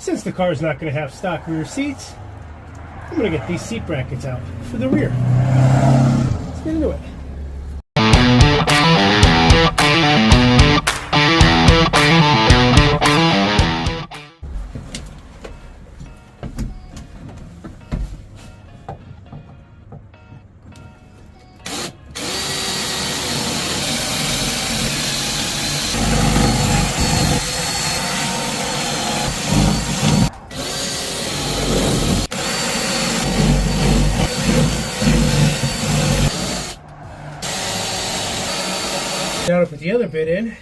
since the car is not going to have stock rear seats, I'm going to get these seat brackets out for the rear. Let's get into it. Now to put the other bit in,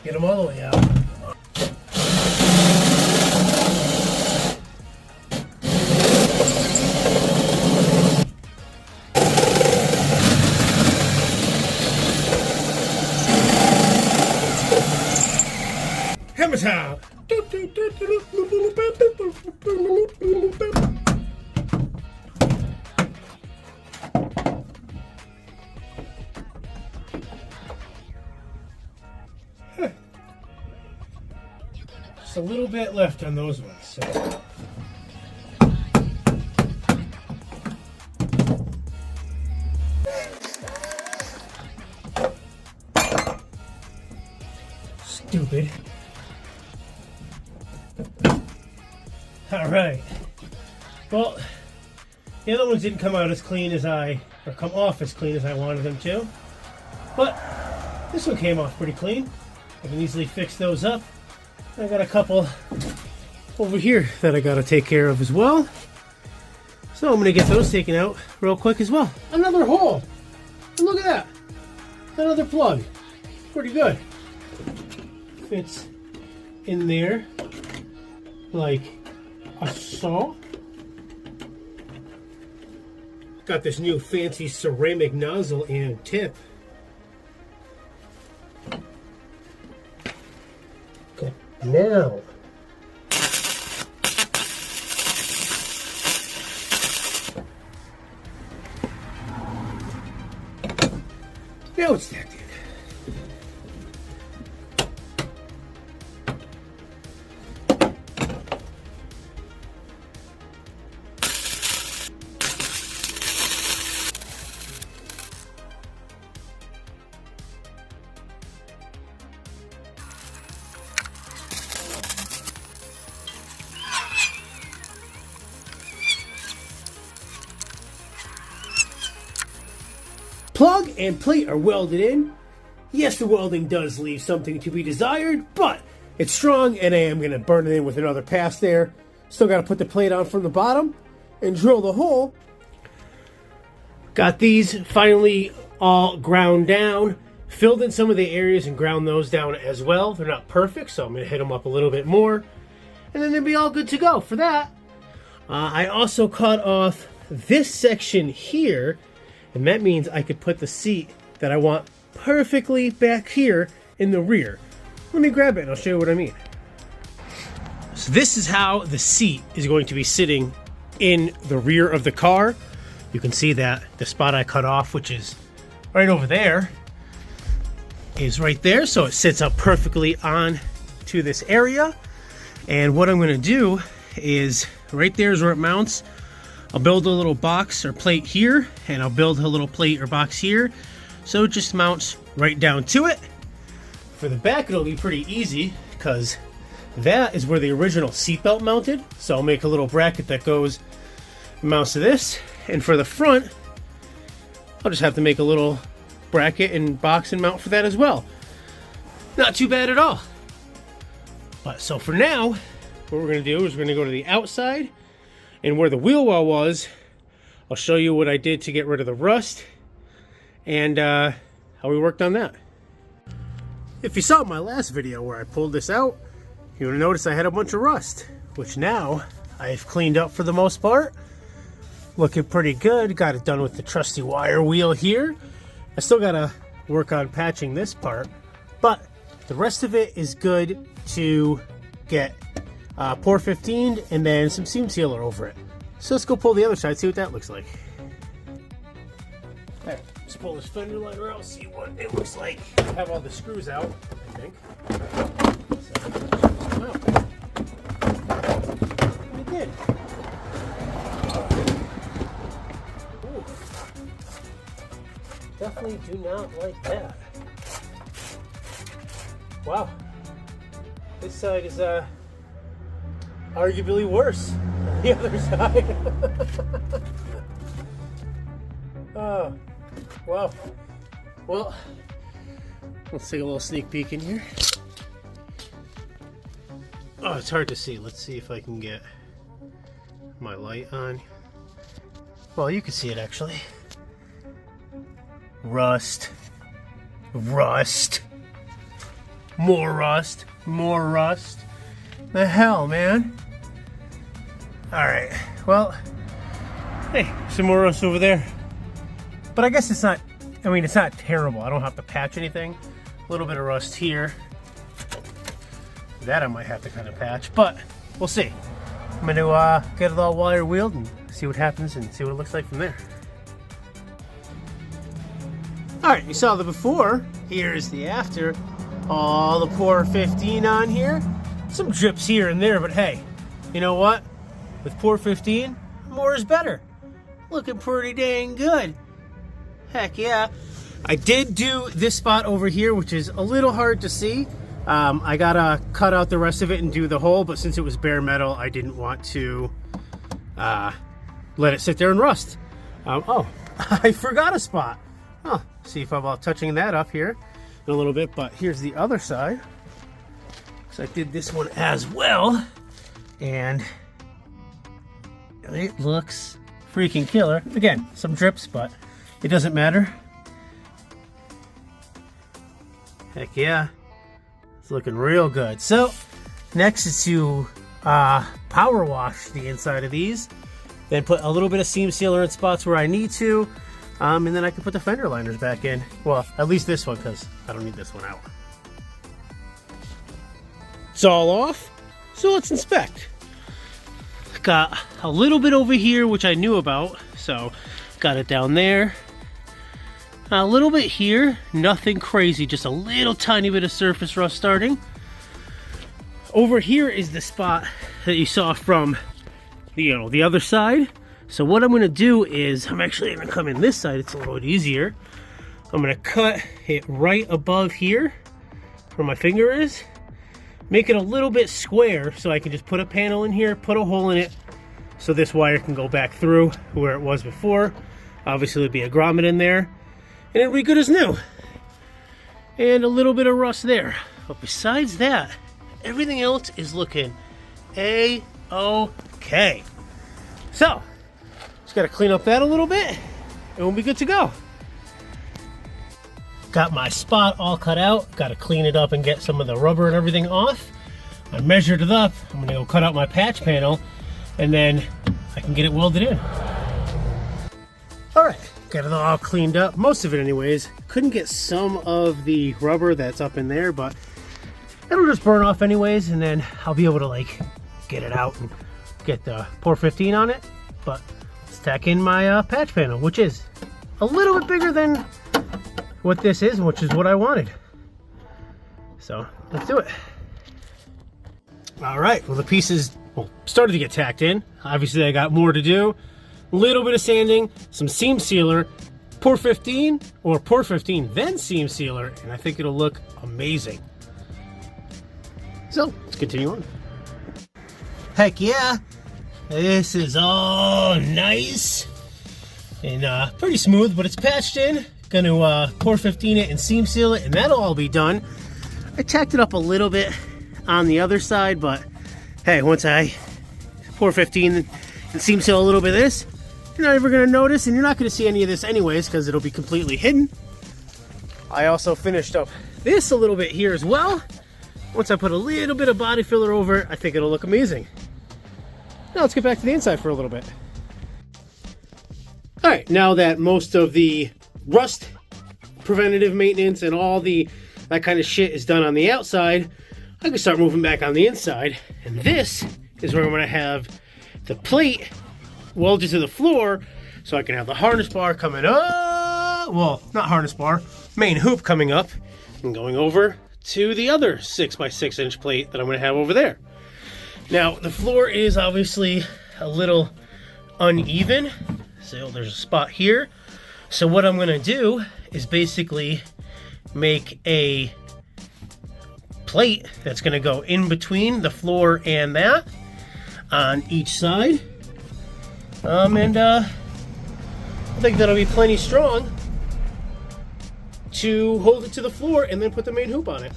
get them all the way out. Hammer time! Just a little bit left on those ones. So. Stupid. All right. Well, the other ones didn't come out as clean as come off as clean as I wanted them to. But this one came off pretty clean. I can easily fix those up. I got a couple over here that I gotta take care of as well. So I'm gonna get those taken out real quick as well. Another hole. And look at that. Another plug. Pretty good. Fits in there like so. Got this new fancy ceramic nozzle and tip. Okay, now it's stacked in. Plug and plate are welded in. Yes, the welding does leave something to be desired, but it's strong and I am going to burn it in with another pass there. Still got to put the plate on from the bottom and drill the hole. Got these finally all ground down. Filled in some of the areas and ground those down as well. They're not perfect, so I'm going to hit them up a little bit more. And then they'll be all good to go for that. I also cut off this section here. And that means I could put the seat that I want perfectly back here in the rear. Let me grab it and I'll show you what I mean. So this is how the seat is going to be sitting in the rear of the car. You can see that the spot I cut off, which is right over there, is right there. So it sits up perfectly on to this area. And what I'm going to do is right there is where it mounts. I'll build a little box or plate here, and I'll build a little plate or box here, so it just mounts right down to it. For the back, it'll be pretty easy, because that is where the original seatbelt mounted, so I'll make a little bracket that goes, mounts to this, and for the front, I'll just have to make a little bracket and box and mount for that as well. Not too bad at all. But so for now, what we're going to do is we're going to go to the outside, and where the wheel well was, I'll show you what I did to get rid of the rust and how we worked on that. If you saw my last video where I pulled this out, you would notice I had a bunch of rust, which now I've cleaned up for the most part. Looking pretty good. Got it done with the trusty wire wheel here. I still gotta work on patching this part, but the rest of it is good to get pour 15 and then some seam sealer over it. So let's go pull the other side, see what that looks like. Okay, let's pull this fender liner out, see what it looks like. I have all the screws out, I think. So, definitely do not like that. Wow. This side is arguably worse than the other side. Oh, wow. Well, let's take a little sneak peek in here. Oh, it's hard to see. Let's see if I can get my light on. Well, you can see it actually. Rust. Rust. More rust. More rust. The hell, man. Alright, well, hey, some more rust over there. But I guess it's not, I mean, it's not terrible. I don't have to patch anything. A little bit of rust here. That I might have to kind of patch, but we'll see. I'm going to get it all wire wheeled and see what happens and see what it looks like from there. Alright, you saw the before. Here's the after. All the poor 15 on here. Some drips here and there, but hey, you know what? With poor 15, more is better. Looking pretty dang good. Heck yeah. I did do this spot over here, which is a little hard to see. I gotta cut out the rest of it and do the hole, but since it was bare metal, I didn't want to let it sit there and rust. Oh, I forgot a spot. Oh, see if I'm touching that up here in a little bit, but here's the other side. So I did this one as well, and it looks freaking killer. Again, some drips, but it doesn't matter. Heck yeah. It's looking real good. So next is to power wash the inside of these, then put a little bit of seam sealer in spots where I need to, and then I can put the fender liners back in. Well, at least this one, because I don't need this one out. It's all off, so let's inspect. Got a little bit over here, which I knew about, so got it down there. A little bit here, nothing crazy, just a little tiny bit of surface rust starting. Over here is the spot that you saw from the other side. So what I'm gonna do is, I'm actually gonna come in this side, it's a little bit easier. I'm gonna cut it right above here, where my finger is. Make it a little bit square so I can just put a panel in here, put a hole in it, so this wire can go back through where it was before. Obviously there'd be a grommet in there, and it'll be good as new. And a little bit of rust there. But besides that, everything else is looking A-okay. So, just gotta clean up that a little bit, and we'll be good to go. Got my spot all cut out. Got to clean it up and get some of the rubber and everything off. I measured it up. I'm going to go cut out my patch panel, and then I can get it welded in. Alright, got it all cleaned up. Most of it anyways. Couldn't get some of the rubber that's up in there, but it'll just burn off anyways, and then I'll be able to like get it out and get the Pour 15 on it. But let's tack in my patch panel, which is a little bit bigger than what this is, which is what I wanted. So let's do it. All right, well the pieces started to get tacked in. Obviously I got more to do. A little bit of sanding, some seam sealer, Pour 15 or Pour 15 then seam sealer, and I think it'll look amazing. So let's continue on. Heck yeah, this is all nice and pretty smooth, but it's patched in. Gonna Pour 15 it and seam seal it, and that'll all be done. I tacked it up a little bit on the other side, but hey, once I Pour 15 and seam seal a little bit of this, you're not ever gonna notice, and you're not gonna see any of this anyways, because it'll be completely hidden. I also finished up this a little bit here as well. Once I put a little bit of body filler over it, I think it'll look amazing. Now let's get back to the inside for a little bit. All right, now that most of the rust preventative maintenance and all that kind of shit is done on the outside, I can start moving back on the inside. And this is where I'm going to have the plate welded to the floor, so I can have the harness bar coming up. Well, not harness bar, main hoop coming up and going over to the other 6x6 inch plate that I'm going to have over there. Now the floor is obviously a little uneven, so there's a spot here So what I'm gonna do is basically make a plate that's gonna go in between the floor and that on each side. I think that'll be plenty strong to hold it to the floor and then put the main hoop on it.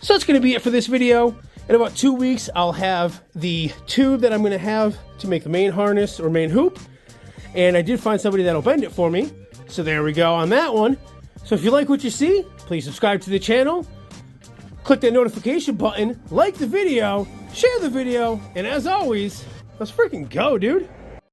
So that's going to be it for this video. In about 2 weeks, I'll have the tube that I'm going to have to make the main harness or main hoop. And I did find somebody that'll bend it for me. So there we go on that one. So if you like what you see, please subscribe to the channel. Click that notification button, like the video, share the video, and as always, let's freaking go, dude.